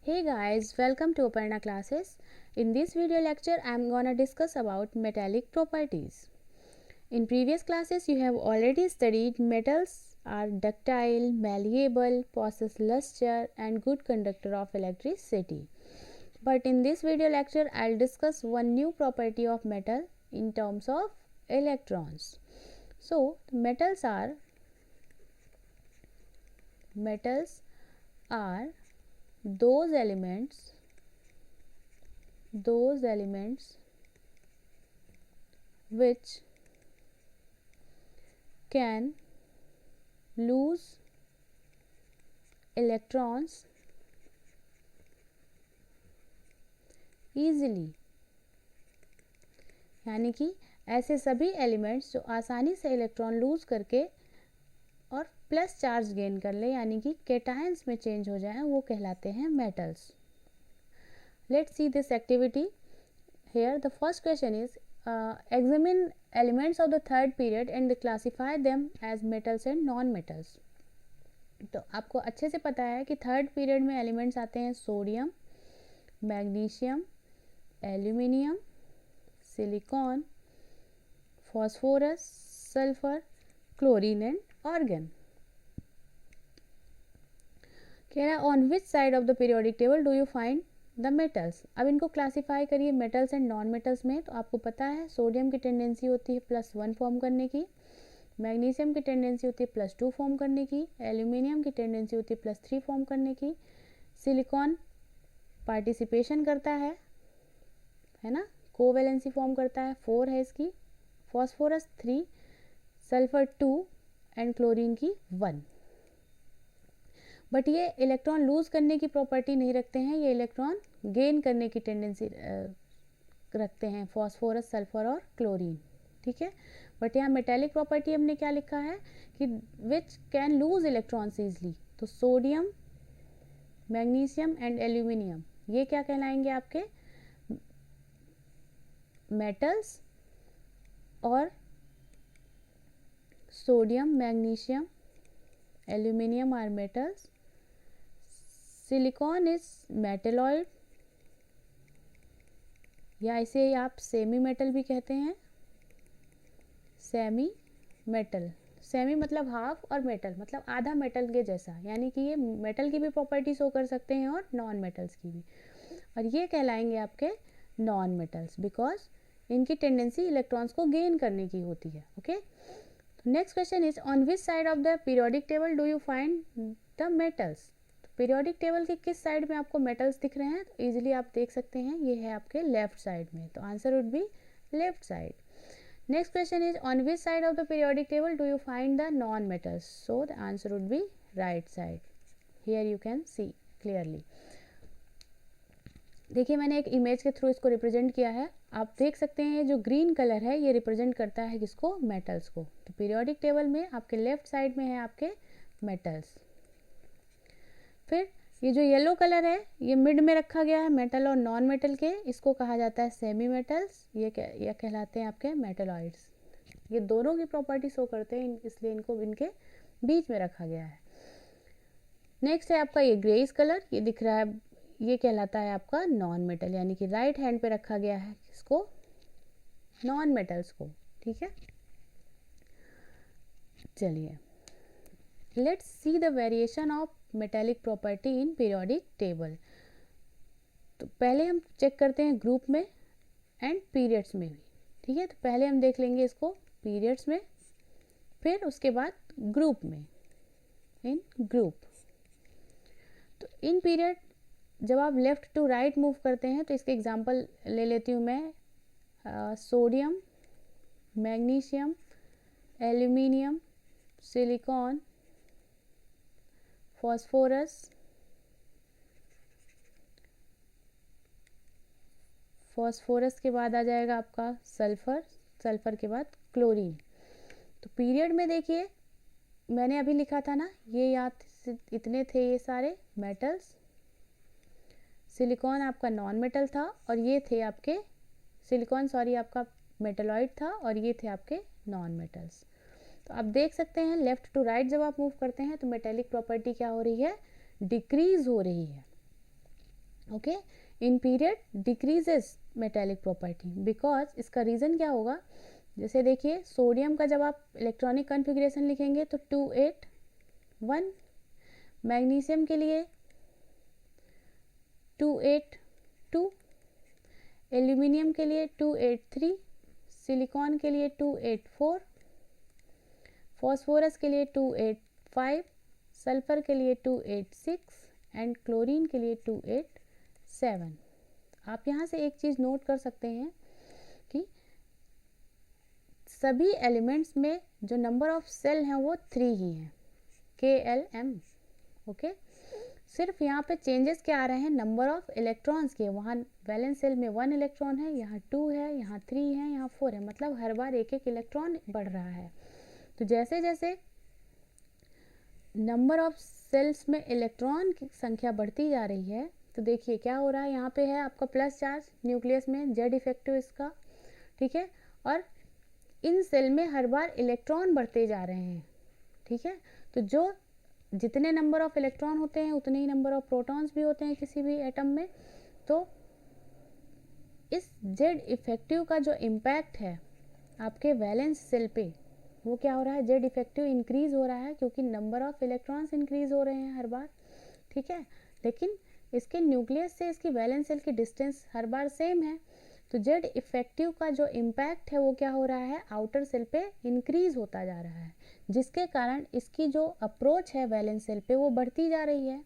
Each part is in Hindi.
Hey guys, welcome to Aparna classes. In this video lecture, I am gonna discuss about metallic properties. In previous classes, you have already studied metals are ductile, malleable, possess luster and good conductor of electricity. But in this video lecture, I'll discuss one new property of metal in terms of electrons. So, metals are those elements which can lose electrons easily, यानी कि ऐसे सभी एलिमेंट्स जो आसानी से इलेक्ट्रॉन लूज करके और प्लस चार्ज गेन कर ले, यानी कि केटायंस में चेंज हो जाए, वो कहलाते हैं metals. Let's see this activity. Here the first question is examine elements of the third period and classify them as metals and non metals. तो आपको अच्छे से पता है कि थर्ड पीरियड में एलिमेंट्स आते हैं sodium, magnesium, aluminium, silicon, phosphorus, sulphur, chlorine and organ. कह रहा है on which side of the periodic table do you find the metals. अब इनको क्लासीफाई करिए मेटल्स एंड नॉन मेटल्स में. तो आपको पता है सोडियम की टेंडेंसी होती है +1 फॉर्म करने की, मैग्नीशियम की टेंडेंसी होती है +2 फॉर्म करने की, एल्यूमिनियम की टेंडेंसी होती है +3 फॉर्म करने की, सिलिकॉन पार्टिसिपेशन करता है ना, कोवैलेंसी फॉर्म करता है 4 है इसकी, फॉस्फोरस 3, सल्फर 2 एंड क्लोरीन की 1. बट ये इलेक्ट्रॉन लूज करने की प्रॉपर्टी नहीं रखते हैं, ये इलेक्ट्रॉन गेन करने की टेंडेंसी रखते हैं, फॉस्फोरस, सल्फर और क्लोरीन. ठीक है. बट यहाँ मेटेलिक प्रॉपर्टी हमने क्या लिखा है कि which can lose electrons easily. तो सोडियम, मैग्नीशियम एंड एल्यूमिनियम ये क्या कहलाएंगे आपके मेटल्स, और sodium, magnesium, aluminium are metals. Silicon is metalloid, या इसे आप सेमी मेटल भी कहते हैं. सेमी मेटल, सेमी मतलब हाफ और मेटल मतलब आधा मेटल के जैसा, यानी कि ये मेटल की भी प्रॉपर्टी शो कर सकते हैं और नॉन मेटल्स की भी. और ये कहलाएंगे आपके नॉन मेटल्स बिकॉज इनकी टेंडेंसी इलेक्ट्रॉन्स को गेन करने की होती है. Okay. Next question is on which side of the periodic table do you find the metals. Periodic table के किस साइड में आपको मेटल्स दिख रहे हैं. तो इजीली आप देख सकते हैं ये है आपके लेफ्ट साइड में, तो answer would be left side. Next question is on which side of the periodic table do you find the non metals. So the answer would be right side. Here you can see clearly. देखिए मैंने एक इमेज के थ्रू इसको रिप्रेजेंट किया है. आप देख सकते हैं जो ग्रीन कलर है ये रिप्रेजेंट करता है किसको, मेटल्स को. तो पीरियोडिक टेबल में आपके लेफ्ट साइड में है आपके मेटल्स. फिर ये जो येलो कलर है ये मिड में रखा गया है मेटल और नॉन मेटल के, इसको कहा जाता है सेमी मेटल्स. ये कहलाते हैं आपके मेटलॉइड्स. ये दोनों की प्रॉपर्टी शो करते हैं, इसलिए इनको इनके बीच में रखा गया है. नेक्स्ट है आपका ये ग्रेइश कलर, ये दिख रहा है, ये कहलाता है आपका नॉन मेटल, यानी कि राइट हैंड पे रखा गया है इसको, नॉन मेटल्स को. ठीक है. चलिए let's see the variation of metallic property in periodic table. तो पहले हम चेक करते हैं ग्रुप में एंड पीरियड्स में भी. ठीक है. तो पहले हम देख लेंगे इसको पीरियड्स में, फिर उसके बाद ग्रुप में, इन ग्रुप. तो इन पीरियड जब आप लेफ्ट टू राइट मूव करते हैं तो इसके एग्जांपल ले लेती हूँ मैं. Sodium, magnesium, aluminium, silicon, phosphorus, phosphorus के बाद आ जाएगा आपका सल्फर, सल्फर के बाद क्लोरीन. तो पीरियड में देखिए मैंने अभी लिखा था ना, ये यहाँ इतने थे ये सारे मेटल्स. सिलिकॉन आपका नॉन मेटल था और ये थे आपके सिलिकॉन आपका मेटलॉइड था और ये थे आपके नॉन मेटल्स. तो आप देख सकते हैं लेफ्ट टू राइट जब आप मूव करते हैं तो मेटेलिक प्रॉपर्टी क्या हो रही है, डिक्रीज हो रही है. Okay. In period decreases metallic property because, इसका रीज़न क्या होगा, जैसे देखिए सोडियम का जब आप इलेक्ट्रॉनिक कॉन्फ़िगरेशन लिखेंगे तो 281, मैग्नीशियम के लिए 282, एल्यूमिनियम के लिए 283, सिलिकॉन के लिए 284, फॉस्फोरस के लिए 285, सल्फर के लिए 286 एंड क्लोरीन के लिए 287। आप यहाँ से एक चीज़ नोट कर सकते हैं कि सभी एलिमेंट्स में जो नंबर ऑफ सेल हैं वो 3 ही हैं, KLM। ओके, सिर्फ यहाँ पे चेंजेस क्या आ रहे हैं, नंबर ऑफ इलेक्ट्रॉन्स के। वहाँ वैलेंस सेल में 1 इलेक्ट्रॉन है, यहाँ 2 है, यहाँ 3 है, यहाँ 4 है, मतलब हर बार एक एक इलेक्ट्रॉन बढ़ रहा है। तो जैसे जैसे नंबर ऑफ सेल्स में इलेक्ट्रॉन की संख्या बढ़ती जा रही है, तो देखिए क्या हो रहा है, यहाँ पे है आपका प्लस चार्ज न्यूक्लियस में, जेड इफेक्टिव इसका, ठीक है, और इन सेल में हर बार इलेक्ट्रॉन बढ़ते जा रहे हैं, ठीक है। तो जो जितने नंबर ऑफ इलेक्ट्रॉन होते हैं उतने ही नंबर ऑफ प्रोटॉन्स भी होते हैं किसी भी एटम में। तो इस जेड इफेक्टिव का जो इम्पैक्ट है आपके वैलेंस सेल पे, वो क्या हो रहा है, जेड इफेक्टिव इंक्रीज हो रहा है, क्योंकि नंबर ऑफ इलेक्ट्रॉन्स इंक्रीज हो रहे हैं हर बार, ठीक है। लेकिन इसके न्यूक्लियस से इसकी वैलेंस सेल की डिस्टेंस हर बार सेम है, तो जेड इफेक्टिव का जो इम्पैक्ट है वो क्या हो रहा है, आउटर सेल पे इंक्रीज होता जा रहा है, जिसके कारण इसकी जो अप्रोच है वैलेंस सेल पे वो बढ़ती जा रही है।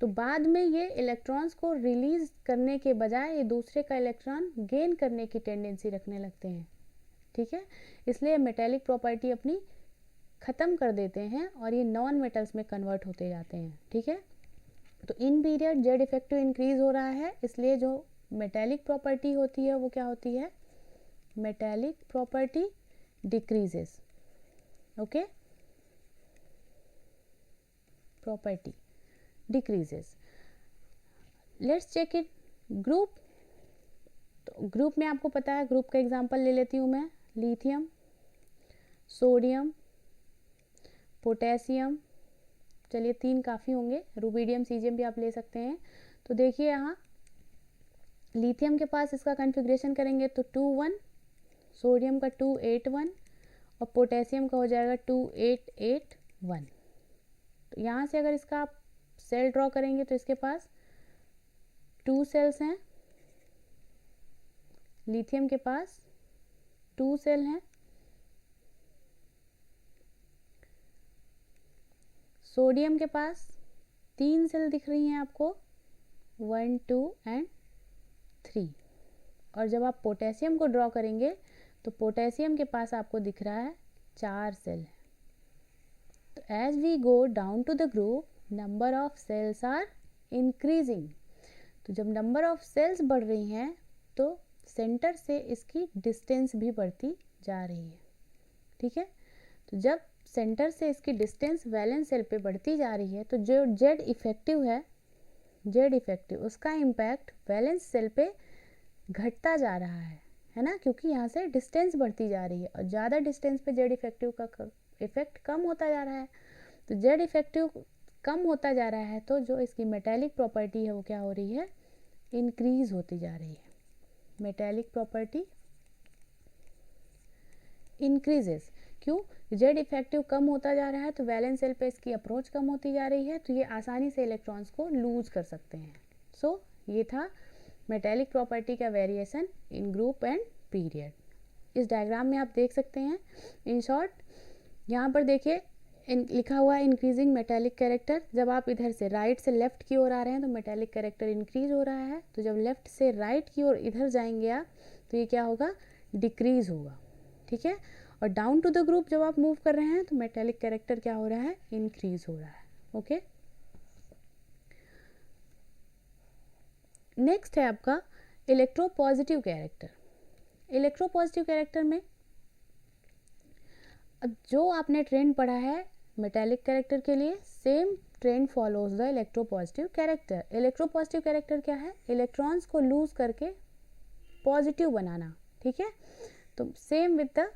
तो बाद में ये इलेक्ट्रॉन्स को रिलीज करने के बजाय ये दूसरे का इलेक्ट्रॉन गेन करने की टेंडेंसी रखने लगते हैं, ठीक है। इसलिए मेटेलिक प्रॉपर्टी अपनी ख़त्म कर देते हैं और ये नॉन मेटल्स में कन्वर्ट होते जाते हैं, ठीक है। तो in period Z effective increase हो रहा है, इसलिए जो मेटेलिक प्रॉपर्टी होती है वो क्या होती है, metallic property decreases. Okay, property decreases. Let's check it group. तो ग्रुप में आपको पता है, ग्रुप का एग्जांपल ले लेती हूँ मैं, लिथियम, सोडियम, पोटेशियम, चलिए 3 काफ़ी होंगे, रुबिडियम, सीजियम भी आप ले सकते हैं। तो देखिए यहाँ लिथियम के पास इसका कॉन्फ़िगरेशन करेंगे तो 2 1, सोडियम का 2 8 1 और पोटेशियम का हो जाएगा 2 8 8 1। तो यहाँ से अगर इसका आप सेल ड्रॉ करेंगे तो इसके पास 2 सेल्स हैं, लिथियम के पास 2 सेल हैं, सोडियम के पास 3 सेल दिख रही हैं आपको, 1 2 एंड 3। और जब आप पोटेशियम को ड्रॉ करेंगे तो पोटेशियम के पास आपको दिख रहा है 4 सेल है। तो as we go down to the group number of cells are increasing. तो जब नंबर ऑफ सेल्स बढ़ रही हैं तो सेंटर से इसकी डिस्टेंस भी बढ़ती जा रही है, ठीक है। तो जब सेंटर से इसकी डिस्टेंस वैलेंस सेल पे बढ़ती जा रही है तो जो जेड इफेक्टिव है, जेड इफेक्टिव उसका इम्पैक्ट वैलेंस सेल पे घटता जा रहा है ना, क्योंकि यहाँ से डिस्टेंस बढ़ती जा रही है और ज़्यादा डिस्टेंस पे जेड इफेक्टिव का इफेक्ट कम होता जा रहा है। तो जेड इफेक्टिव कम होता जा रहा है तो जो इसकी मेटेलिक प्रॉपर्टी है वो क्या हो रही है, इंक्रीज होती जा रही है। मेटेलिक प्रॉपर्टी इंक्रीजेस, क्यों, जेड इफेक्टिव कम होता जा रहा है तो वैलेंस सेल पे इसकी अप्रोच कम होती जा रही है, तो ये आसानी से इलेक्ट्रॉन्स को लूज कर सकते हैं। सो ये था मेटेलिक प्रॉपर्टी का variation in group and period. इस डायग्राम में आप देख सकते हैं। इन शॉर्ट यहाँ पर देखिए लिखा हुआ है इंक्रीजिंग मेटेलिक कैरेक्टर। जब आप इधर से राइट से लेफ्ट की ओर आ रहे हैं तो मेटेलिक कैरेक्टर इंक्रीज हो रहा है, तो जब लेफ्ट से राइट की ओर इधर जाएंगे आप तो ये क्या होगा, डिक्रीज होगा, ठीक है। और डाउन टू द ग्रुप जब आप मूव कर रहे हैं तो मेटेलिक कैरेक्टर क्या हो रहा है, इंक्रीज हो रहा है। ओके, नेक्स्ट है आपका इलेक्ट्रोपॉजिटिव कैरेक्टर। इलेक्ट्रोपॉजिटिव कैरेक्टर में जो आपने ट्रेंड पढ़ा है मेटेलिक कैरेक्टर के लिए, same trend follows the electropositive character. Electropositive character क्या है, इलेक्ट्रॉन्स को लूज करके पॉजिटिव बनाना, ठीक है। तो सेम विद द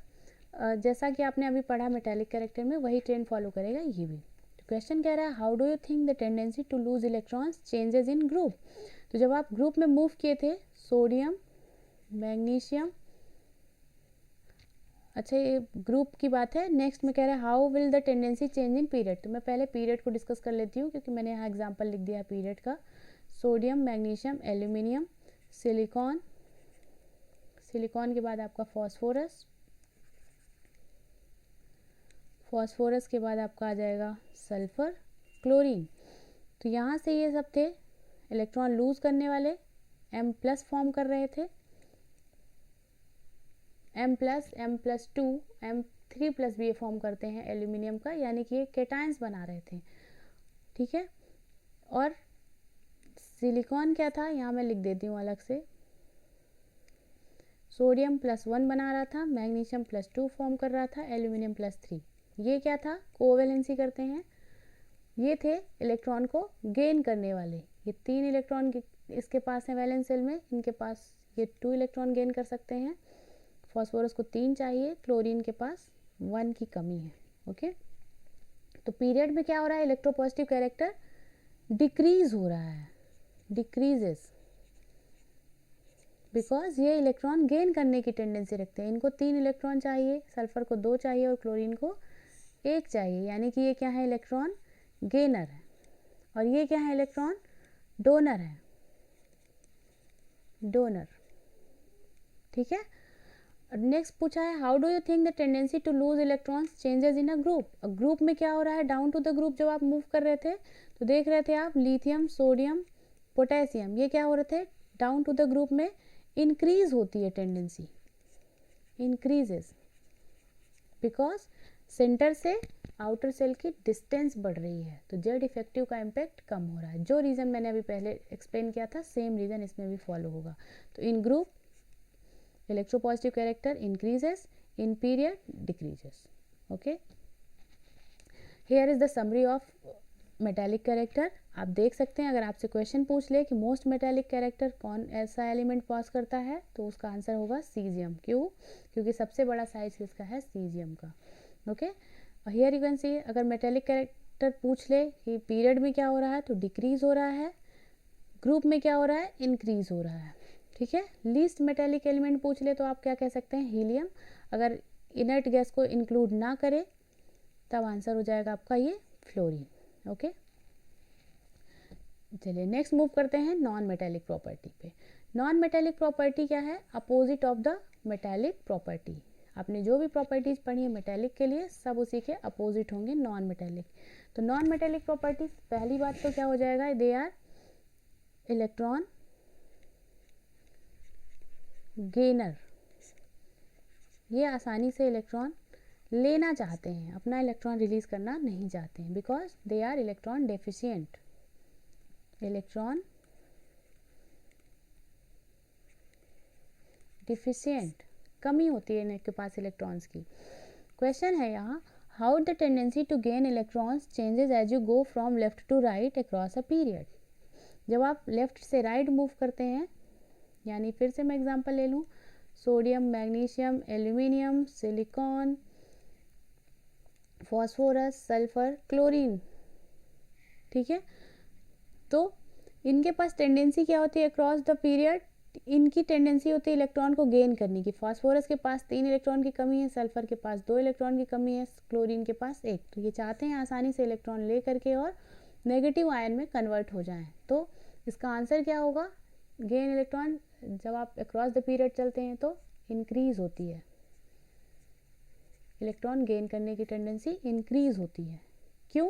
जैसा कि आपने अभी पढ़ा मेटेलिक कैरेक्टर में, वही ट्रेंड फॉलो करेगा ये भी। तो क्वेश्चन कह रहा है how do you think the tendency to lose electrons changes in group. तो जब आप ग्रुप में मूव किए थे सोडियम मैग्नीशियम, अच्छा ये ग्रुप की बात है। नेक्स्ट में कह रहा है how will the tendency change in period. तो मैं पहले पीरियड को डिस्कस कर लेती हूँ क्योंकि मैंने यहाँ एग्जांपल लिख दिया पीरियड का। Sodium magnesium aluminium silicon, silicon के बाद आपका फॉस्फोरस, फॉस्फोरस के बाद आपका आ जाएगा सल्फर, क्लोरीन। तो यहाँ से ये सब थे इलेक्ट्रॉन लूज करने वाले, M+ फॉर्म कर रहे थे, M+, M+2, M3+ भी ये फॉर्म करते हैं एल्यूमिनियम का, यानी कि ये केटायंस बना रहे थे, ठीक है। और सिलिकॉन क्या था, यहाँ मैं लिख देती हूँ अलग से, सोडियम +1 बना रहा था, मैग्नीशियम +2 फॉर्म कर रहा था, एल्यूमिनियम +3। ये क्या था, कोवैलेंसी करते हैं। ये थे इलेक्ट्रॉन को गेन करने वाले, ये 3 इलेक्ट्रॉन इसके पास है वैलेंस शेल में, इनके पास ये 2 इलेक्ट्रॉन गेन कर सकते हैं। फॉस्फोरस को 3 चाहिए, क्लोरीन के पास 1 की कमी है, ओके। तो पीरियड में क्या हो रहा है, इलेक्ट्रोपॉजिटिव कैरेक्टर डिक्रीज हो रहा है, डिक्रीजेस, बिकॉज ये इलेक्ट्रॉन गेन करने की टेंडेंसी रखते हैं। इनको 3 इलेक्ट्रॉन चाहिए, सल्फर को 2 चाहिए और क्लोरीन को 1 चाहिए, यानी कि ये क्या है, इलेक्ट्रॉन गेनर है। और ये क्या है, इलेक्ट्रॉन डोनर है, डोनर, ठीक है। नेक्स्ट पूछा है how do you think the tendency to lose electrons changes in a group. Group में क्या हो रहा है, डाउन टू द ग्रुप जब आप मूव कर रहे थे तो देख रहे थे आप लिथियम सोडियम पोटेशियम, ये क्या हो रहे थे, डाउन टू द ग्रुप में इंक्रीज होती है टेंडेंसी, इंक्रीजेस, बिकॉज सेंटर से आउटर सेल की डिस्टेंस बढ़ रही है, तो जेड इफेक्टिव का इम्पैक्ट कम हो रहा है। जो रीज़न मैंने अभी पहले एक्सप्लेन किया था सेम रीज़न इसमें भी फॉलो होगा। तो in group electropositive character increases, in period decreases, okay. Here is the summary of metallic character. आप देख सकते हैं अगर आपसे क्वेश्चन पूछ ले कि मोस्ट मेटालिक कैरेक्टर कौन ऐसा एलिमेंट पास करता है, तो उसका आंसर होगा सीजियम। क्यों, क्योंकि सबसे बड़ा साइज किसका है, सीजियम का, okay. Here you can see अगर मेटालिक कैरेक्टर पूछ ले कि पीरियड में क्या हो रहा है, तो डिक्रीज हो रहा है, ग्रुप में क्या हो रहा है, इंक्रीज हो रहा है, ठीक है। लीस्ट मेटालिक एलिमेंट पूछ ले तो आप क्या कह सकते हैं, हीलियम। अगर इनर्ट गैस को इंक्लूड ना करे तब आंसर हो जाएगा आपका ये फ्लोरीन, ओके। चलिए नेक्स्ट मूव करते हैं नॉन मेटालिक प्रॉपर्टी पे। नॉन मेटालिक प्रॉपर्टी क्या है, opposite of the metallic property. आपने जो भी प्रॉपर्टीज पढ़ी है मेटालिक के लिए सब उसी के अपोजिट होंगे नॉन मेटालिक। तो नॉन मेटालिक प्रॉपर्टीज, पहली बात तो क्या हो जाएगा, दे आर इलेक्ट्रॉन गेनर, ये आसानी से इलेक्ट्रॉन लेना चाहते हैं, अपना इलेक्ट्रॉन रिलीज करना नहीं चाहते हैं, because they are electron deficient, electron deficient, कमी होती है इनके पास इलेक्ट्रॉन्स की। क्वेश्चन है यहाँ how the tendency to gain electrons changes as you go from left to right across a period. जब आप लेफ्ट से राइट मूव करते हैं, यानी फिर से मैं एग्जांपल ले लूँ, sodium magnesium aluminium silicon phosphorus sulphur chlorine, ठीक है। तो इनके पास टेंडेंसी क्या होती है अक्रॉस द पीरियड, इनकी टेंडेंसी होती है इलेक्ट्रॉन को गेन करने की। फॉस्फोरस के पास 3 इलेक्ट्रॉन की कमी है, सल्फर के पास 2 इलेक्ट्रॉन की कमी है, क्लोरीन के पास 1। तो ये चाहते हैं आसानी से इलेक्ट्रॉन ले करके और नेगेटिव आयन में कन्वर्ट हो जाएं। तो इसका आंसर क्या होगा, गेन इलेक्ट्रॉन जब आप अक्रॉस द पीरियड चलते हैं तो इंक्रीज होती है, इलेक्ट्रॉन गेन करने की टेंडेंसी इंक्रीज होती है। क्यों,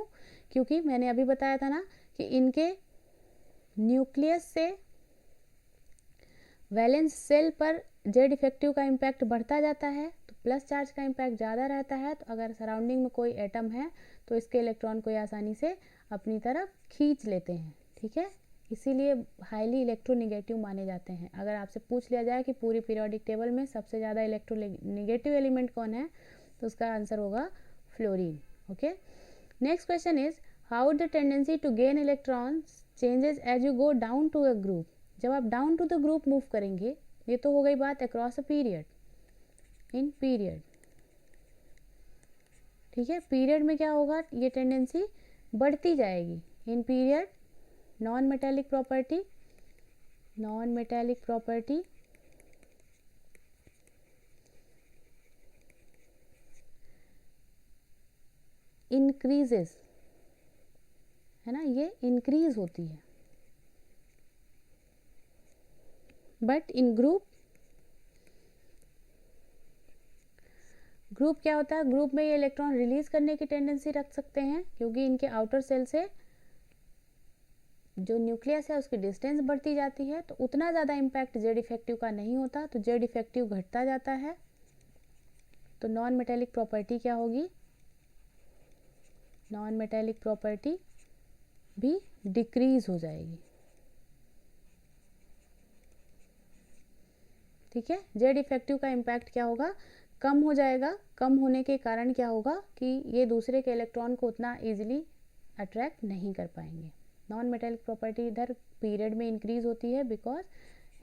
क्योंकि मैंने अभी बताया था ना कि इनके न्यूक्लियस से वैलेंस सेल पर जेड इफेक्टिव का इम्पैक्ट बढ़ता जाता है, तो प्लस चार्ज का इम्पैक्ट ज़्यादा रहता है। तो अगर सराउंडिंग में कोई एटम है तो इसके इलेक्ट्रॉन को ये आसानी से अपनी तरफ खींच लेते हैं, ठीक है। इसीलिए हाईली इलेक्ट्रोनेगेटिव माने जाते हैं। अगर आपसे पूछ लिया जाए कि पूरी पीरियोडिक टेबल में सबसे ज़्यादा इलेक्ट्रोनेगेटिव एलिमेंट कौन है, तो उसका आंसर होगा fluorine, okay. Next question is how the tendency to gain electrons changes as you go down to a group. जब आप down to the group move करेंगे, ये तो हो गई बात across a period, in period, ठीक है। पीरियड में क्या होगा, ये टेंडेंसी बढ़ती जाएगी in period, non metallic property non metallic property increases, है ना, ये इंक्रीज होती है, बट इन ग्रुप क्या होता है, ग्रुप में ये इलेक्ट्रॉन रिलीज करने की टेंडेंसी रख सकते हैं, क्योंकि इनके आउटर सेल से जो न्यूक्लियस है उसकी डिस्टेंस बढ़ती जाती है, तो उतना ज़्यादा इम्पैक्ट जेड इफेक्टिव का नहीं होता, तो जेड इफेक्टिव घटता जाता है। तो नॉन मेटेलिक प्रॉपर्टी क्या होगी, नॉन मेटेलिक प्रॉपर्टी भी डिक्रीज हो जाएगी। ठीक है, जेड इफेक्टिव का इम्पैक्ट क्या होगा, कम हो जाएगा। कम होने के कारण क्या होगा कि ये दूसरे के इलेक्ट्रॉन को उतना इजीली अट्रैक्ट नहीं कर पाएंगे। नॉन मेटेलिक प्रॉपर्टी इधर पीरियड में इंक्रीज होती है because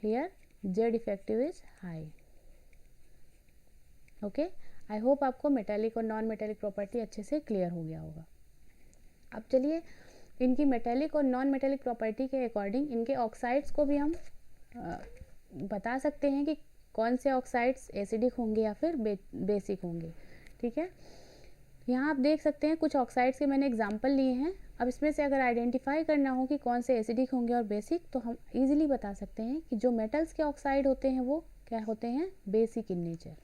here Z effective is high. Okay, I hope आपको मेटेलिक और नॉन मेटेलिक प्रॉपर्टी अच्छे से क्लियर हो गया होगा। अब चलिए इनकी मेटेलिक और नॉन मेटेलिक प्रॉपर्टी के अकॉर्डिंग इनके ऑक्साइड्स को भी हम बता सकते हैं कि कौन से ऑक्साइड्स एसिडिक होंगे या फिर बेसिक होंगे। ठीक है, यहाँ आप देख सकते हैं कुछ ऑक्साइड्स के मैंने एग्जाम्पल लिए हैं। अब इसमें से अगर आइडेंटिफाई करना हो कि कौन से एसिडिक होंगे और बेसिक, तो हम इजीली बता सकते हैं कि जो मेटल्स के ऑक्साइड होते हैं वो क्या होते हैं, बेसिक इन नेचर।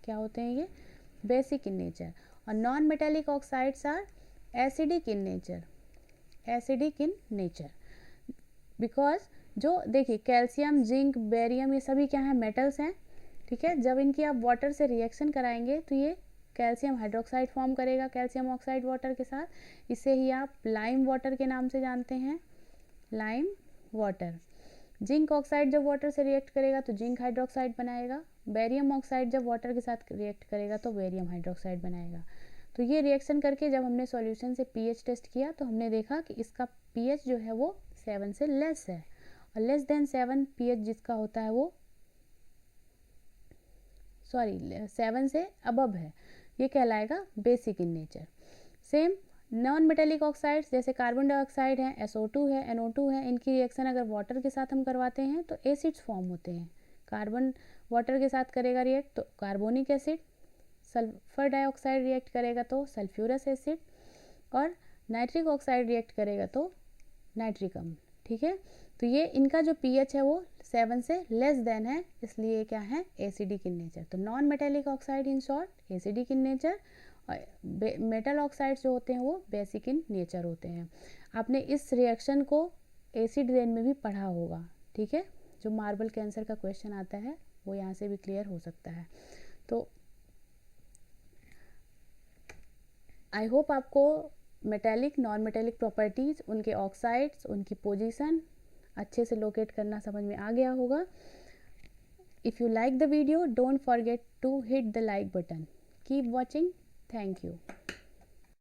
क्या होते हैं ये, बेसिक इन नेचर। और non metallic oxides are acidic in nature, acidic in nature. Because जो देखिए कैल्शियम, जिंक, बेरियम, ये सभी क्या है, मेटल्स हैं। ठीक है, जब इनकी आप वाटर से रिएक्शन कराएंगे तो ये कैल्शियम हाइड्रोक्साइड फॉर्म करेगा कैल्शियम ऑक्साइड वाटर के साथ। इसे ही आप लाइम वाटर के नाम से जानते हैं, लाइम वाटर। जिंक ऑक्साइड जब वाटर से रिएक्ट करेगा तो जिंक हाइड्रोक्साइड बनाएगा। बेरियम ऑक्साइड जब वाटर के साथ रिएक्ट करेगा तो बेरियम हाइड्रोक्साइड बनाएगा। तो ये रिएक्शन करके जब हमने सॉल्यूशन से पीएच टेस्ट किया तो हमने देखा कि इसका पीएच जो है वो 7 से लेस है, और लेस देन 7 पीएच जिसका होता है वो 7 से अबव है, ये कहलाएगा basic in nature. Same non metallic oxides जैसे कार्बन डाइऑक्साइड है, SO2 है, NO2 है, इनकी रिएक्शन अगर वाटर के साथ हम करवाते हैं तो एसिड्स फॉर्म होते हैं। कार्बन वाटर के साथ करेगा रिएक्ट तो carbonic acid, sulphur dioxide react करेगा तो सल्फ्यूरस एसिड, और नाइट्रिक ऑक्साइड रिएक्ट करेगा तो नाइट्रिक अम्ल। ठीक है, तो ये इनका जो पीएच है वो 7 से लेस देन है, इसलिए क्या है, एसिडिक इन नेचर। तो non metallic oxide in short acidic in nature, और मेटल ऑक्साइड्स जो होते हैं वो बेसिक इन नेचर होते हैं। आपने इस रिएक्शन को एसिड रेन में भी पढ़ा होगा। ठीक है, जो मार्बल कैंसर का क्वेश्चन आता है वो यहाँ से भी क्लियर हो सकता है। तो आई होप आपको मेटेलिक नॉन मेटेलिक प्रॉपर्टीज़, उनके ऑक्साइड्स, उनकी पोजीशन अच्छे से लोकेट करना समझ में आ गया होगा। If you like the video, don't forget to hit the like button. Keep watching, thank you.